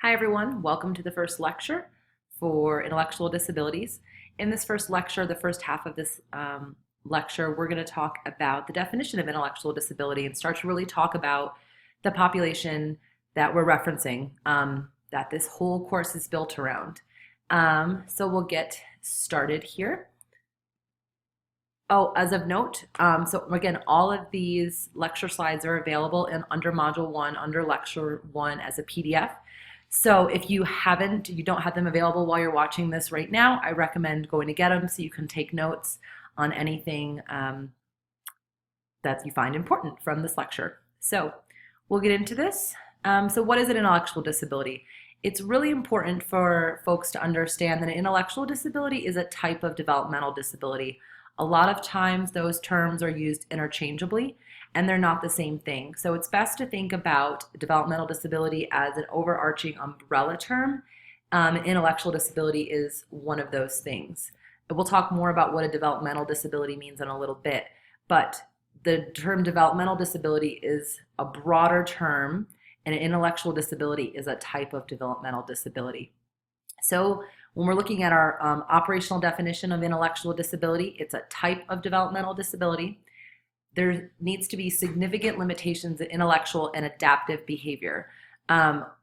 Hi everyone, welcome to the first lecture for intellectual disabilities. In this first lecture, the first half of this lecture, we're going to talk about the definition of intellectual disability and start to really talk about the population that we're referencing, that this whole course is built around. So we'll get started here. Oh, as of note, so again, all of these lecture slides are available under Module 1, under Lecture 1 as a PDF. So if you don't have them available while you're watching this right now, I recommend going to get them so you can take notes on anything that you find important from this lecture. So we'll get into this. So what is an intellectual disability? It's really important for folks to understand that an intellectual disability is a type of developmental disability. A lot of times those terms are used interchangeably and they're not the same thing. So it's best to think about developmental disability as an overarching umbrella term. Intellectual disability is one of those things. We'll talk more about what a developmental disability means in a little bit, but the term developmental disability is a broader term and an intellectual disability is a type of developmental disability. So when we're looking at our operational definition of intellectual disability, it's a type of developmental disability. There needs to be significant limitations in intellectual and adaptive behavior.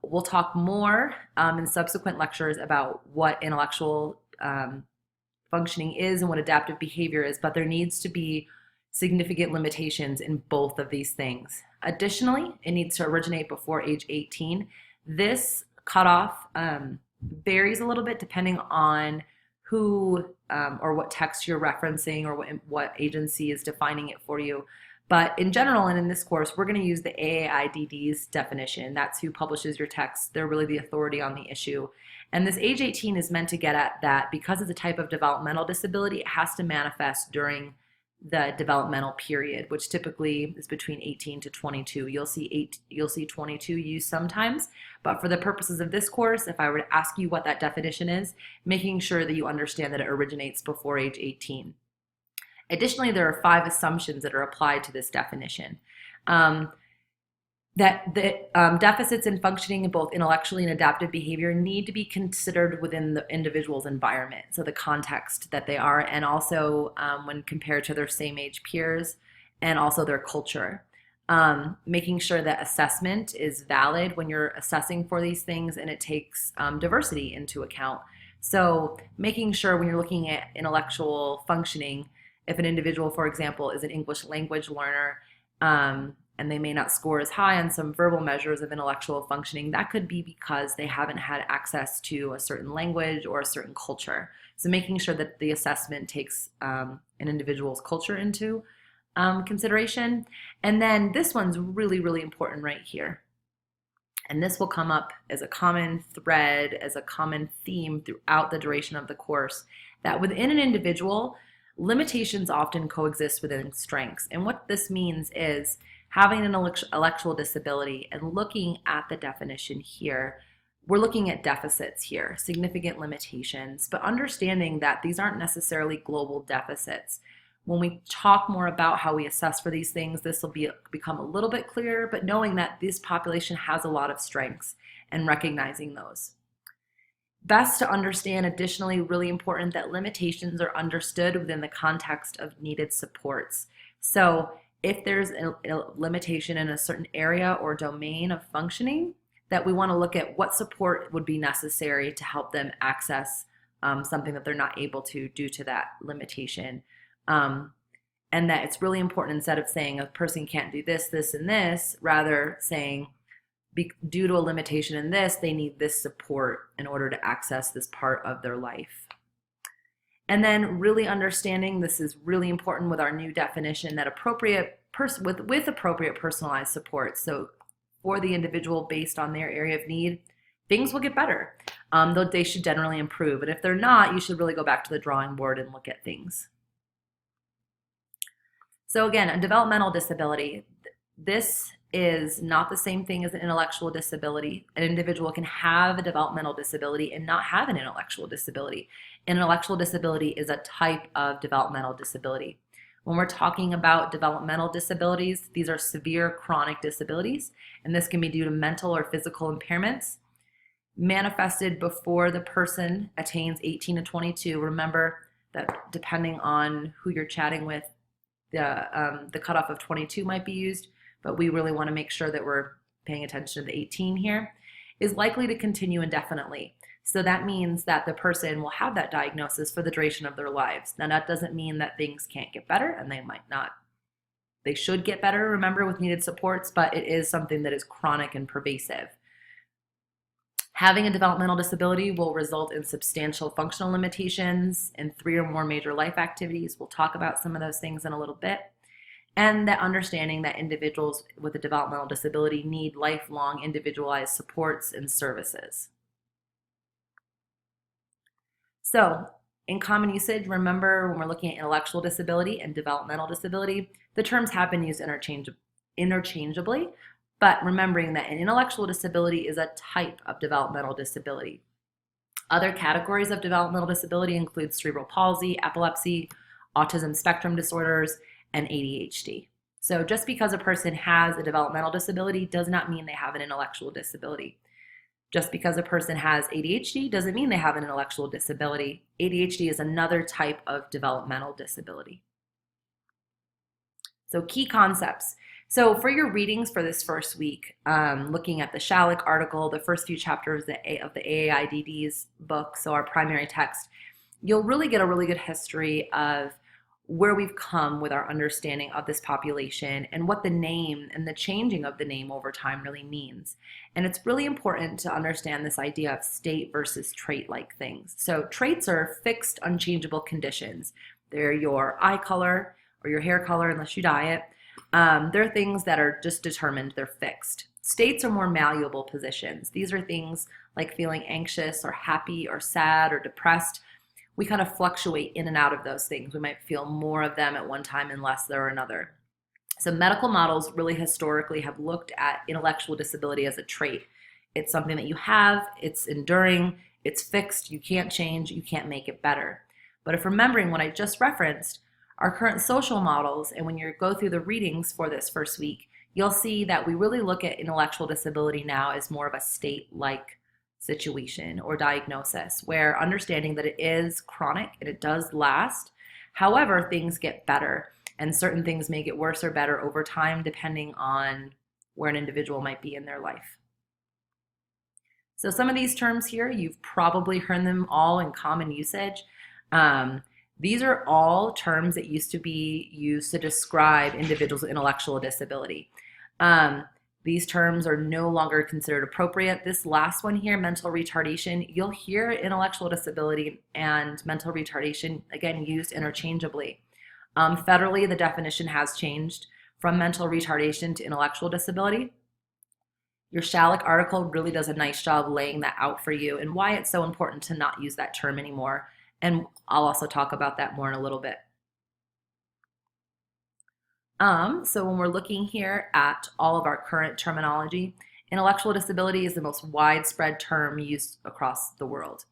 We'll talk more in subsequent lectures about what intellectual functioning is and what adaptive behavior is, but there needs to be significant limitations in both of these things. Additionally, it needs to originate before age 18. This cutoff varies a little bit depending on who or what text you're referencing or what agency is defining it for you. But in general, and in this course, we're going to use the AAIDD's definition. That's who publishes your text. They're really the authority on the issue. And this age 18 is meant to get at that because it's a type of developmental disability, it has to manifest during the developmental period, which typically is between 18 to 22. You'll see 22 used sometimes, but for the purposes of this course, if I were to ask you what that definition is, making sure that you understand that it originates before age 18. Additionally, there are 5 assumptions that are applied to this definition. Deficits in functioning in both intellectually and adaptive behavior need to be considered within the individual's environment, so the context that they are, and also when compared to their same age peers, and also their culture. Making sure that assessment is valid when you're assessing for these things, and it takes diversity into account. So making sure when you're looking at intellectual functioning, if an individual, for example, is an English language learner, and they may not score as high on some verbal measures of intellectual functioning, that could be because they haven't had access to a certain language or a certain culture. So making sure that the assessment takes an individual's culture into consideration. And then this one's really, really important right here. And this will come up as a common thread, as a common theme throughout the duration of the course, that within an individual, limitations often coexist within strengths. And what this means is having an intellectual disability and looking at the definition here, we're looking at deficits here, significant limitations, but understanding that these aren't necessarily global deficits. When we talk more about how we assess for these things, this will become a little bit clearer, but knowing that this population has a lot of strengths and recognizing those. Best to understand, additionally, really important that limitations are understood within the context of needed supports. So if there's a limitation in a certain area or domain of functioning, that we want to look at what support would be necessary to help them access something that they're not able to due to that limitation. And that it's really important, instead of saying a person can't do this, this, and this, rather saying due to a limitation in this, they need this support in order to access this part of their life. And then really understanding, this is really important with our new definition, that with appropriate personalized support. So for the individual based on their area of need, things will get better. Though they should generally improve. And if they're not, you should really go back to the drawing board and look at things. So again, a developmental disability, this is not the same thing as an intellectual disability. An individual can have a developmental disability and not have an intellectual disability. An intellectual disability is a type of developmental disability. When we're talking about developmental disabilities, these are severe chronic disabilities, and this can be due to mental or physical impairments. manifested before the person attains 18 to 22. Remember that depending on who you're chatting with, the cutoff of 22 might be used, but we really want to make sure that we're paying attention to the 18 here, is likely to continue indefinitely. So that means that the person will have that diagnosis for the duration of their lives. Now, that doesn't mean that things can't get better, and they might not. They should get better, remember, with needed supports, but it is something that is chronic and pervasive. Having a developmental disability will result in substantial functional limitations in 3 or more major life activities. We'll talk about some of those things in a little bit. And that understanding that individuals with a developmental disability need lifelong individualized supports and services. So, in common usage, remember when we're looking at intellectual disability and developmental disability, the terms have been used interchangeably, but remembering that an intellectual disability is a type of developmental disability. Other categories of developmental disability include cerebral palsy, epilepsy, autism spectrum disorders, and ADHD. So just because a person has a developmental disability does not mean they have an intellectual disability. Just because a person has ADHD doesn't mean they have an intellectual disability. ADHD is another type of developmental disability. So key concepts. So for your readings for this first week, looking at the Shalek article, the first few chapters of the AAIDD's book, so our primary text, you'll really get a really good history of where we've come with our understanding of this population and what the name and the changing of the name over time really means. And it's really important to understand this idea of state versus trait-like things. So traits are fixed, unchangeable conditions. They're your eye color or your hair color, unless you dye it. They're things that are just determined, they're fixed. States are more malleable positions. These are things like feeling anxious or happy or sad or depressed. We kind of fluctuate in and out of those things. We might feel more of them at one time and less there another. So medical models really historically have looked at intellectual disability as a trait. It's something that you have, it's enduring, it's fixed, you can't change, you can't make it better. But if remembering what I just referenced, our current social models, and when you go through the readings for this first week, you'll see that we really look at intellectual disability now as more of a state-like situation or diagnosis, where understanding that it is chronic and it does last. However, things get better, and certain things may get worse or better over time depending on where an individual might be in their life. So some of these terms here, you've probably heard them all in common usage. These are all terms that used to be used to describe individuals with intellectual disability. These terms are no longer considered appropriate. This last one here, mental retardation, you'll hear intellectual disability and mental retardation, again, used interchangeably. Federally, the definition has changed from mental retardation to intellectual disability. Your Shalek article really does a nice job laying that out for you and why it's so important to not use that term anymore. And I'll also talk about that more in a little bit. So when we're looking here at all of our current terminology, intellectual disability is the most widespread term used across the world.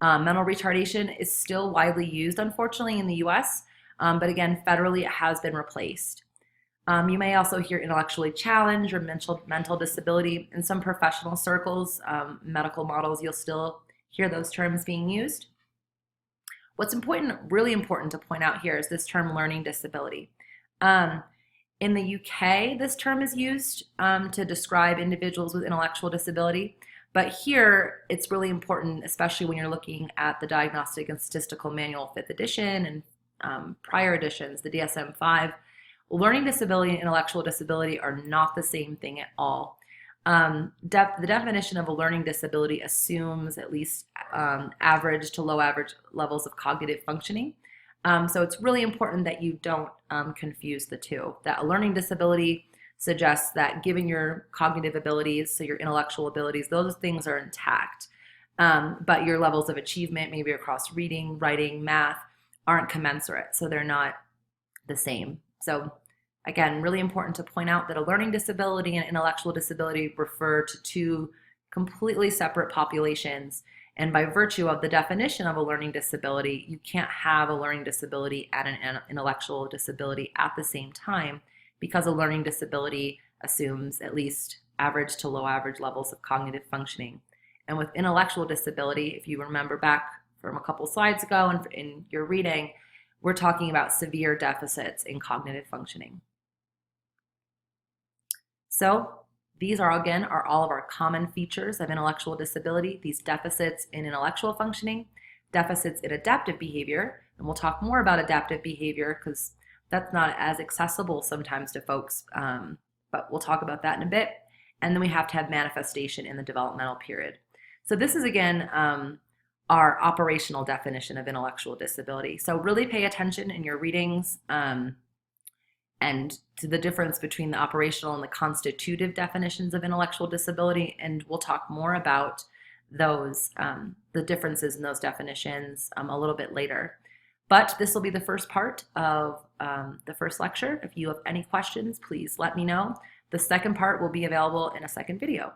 Mental retardation is still widely used, unfortunately, in the US, but again, federally, it has been replaced. You may also hear intellectually challenged or mental disability. In some professional circles, medical models, you'll still hear those terms being used. What's important, really important to point out here is this term learning disability. In the UK, this term is used to describe individuals with intellectual disability, but here it's really important, especially when you're looking at the Diagnostic and Statistical Manual 5th edition and prior editions, the DSM-5. Learning disability and intellectual disability are not the same thing at all. The definition of a learning disability assumes at least average to low average levels of cognitive functioning. So it's really important that you don't confuse the two. That a learning disability suggests that given your cognitive abilities, so your intellectual abilities, those things are intact. But your levels of achievement, maybe across reading, writing, math, aren't commensurate, so they're not the same. So again, really important to point out that a learning disability and intellectual disability refer to two completely separate populations. And by virtue of the definition of a learning disability, you can't have a learning disability and an intellectual disability at the same time, because a learning disability assumes at least average to low average levels of cognitive functioning. And with intellectual disability, if you remember back from a couple slides ago and in your reading, we're talking about severe deficits in cognitive functioning. So these are, again, are all of our common features of intellectual disability, these deficits in intellectual functioning, deficits in adaptive behavior, and we'll talk more about adaptive behavior because that's not as accessible sometimes to folks, but we'll talk about that in a bit. And then we have to have manifestation in the developmental period. So this is, again, our operational definition of intellectual disability. So really pay attention in your readings and to the difference between the operational and the constitutive definitions of intellectual disability. And we'll talk more about those, the differences in those definitions a little bit later. But this will be the first part of the first lecture. If you have any questions, please let me know. The second part will be available in a second video.